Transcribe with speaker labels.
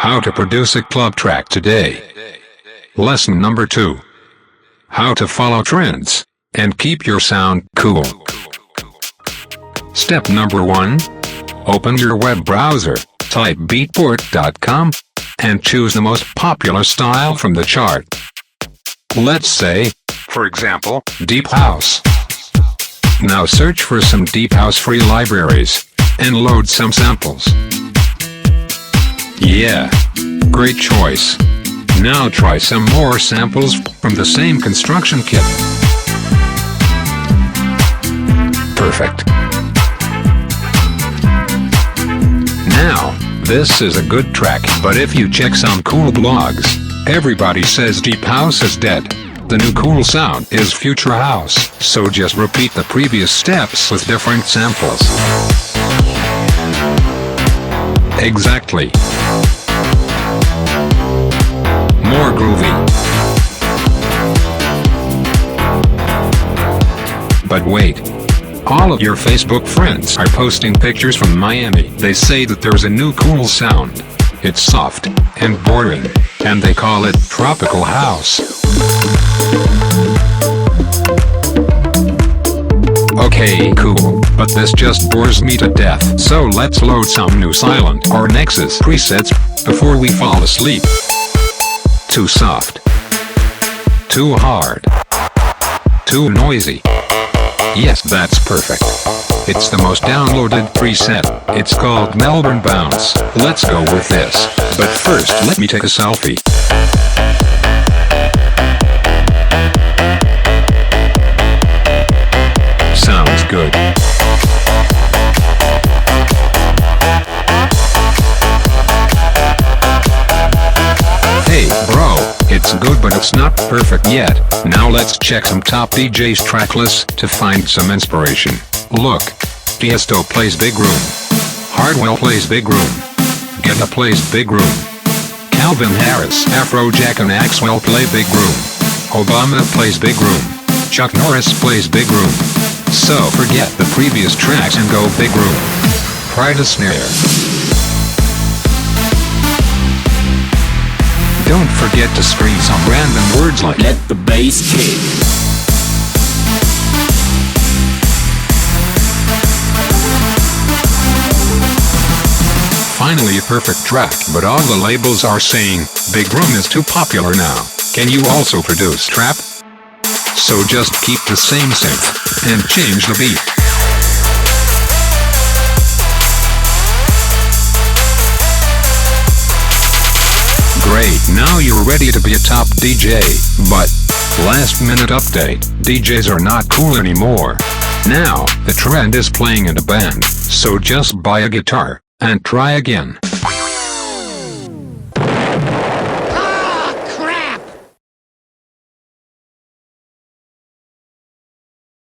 Speaker 1: How to produce a club track today. Lesson number 2. How to follow trends and keep your sound cool. Step number 1. Open your web browser, type beatport.com, and choose the most popular style from the chart. Let's say, for example, Deep House. Now search for some Deep House free libraries, and load some samples. Yeah, great choice. Now try some more samples from the same construction kit. Perfect. Now, this is a good track, but if you check some cool blogs, everybody says Deep House is dead. The new cool sound is Future House, so just repeat the previous steps with different samples. Exactly. More groovy. But wait. All of your Facebook friends are posting pictures from Miami. They say that there's a new cool sound. It's soft and boring, and they call it Tropical House. Okay, cool, but this just bores me to death. So let's load some new Silent or Nexus presets before we fall asleep. Too soft. Too hard. Too noisy. Yes, that's perfect. It's the most downloaded preset. It's called Melbourne Bounce. Let's go with this. But first, let me take a selfie. Sounds good. Hey, bro, it's good but it's not perfect yet. Now let's check some top DJs' tracklist to find some inspiration. Look, Tiesto plays Big Room. Hardwell plays Big Room. Guetta plays Big Room. Calvin Harris, Afrojack and Axwell play Big Room. Obama plays Big Room. Chuck Norris plays Big Room. So forget the previous tracks and go Big Room. Try the snare. Don't forget to scream some random words like
Speaker 2: "Let the bass kick."
Speaker 1: Finally a perfect track, but all the labels are saying, Big Room is too popular now. Can you also produce trap? So just keep the same synth, and change the beat. Great, now you're ready to be a top DJ, but, last minute update, DJs are not cool anymore. Now, the trend is playing in a band, so just buy a guitar, and try again.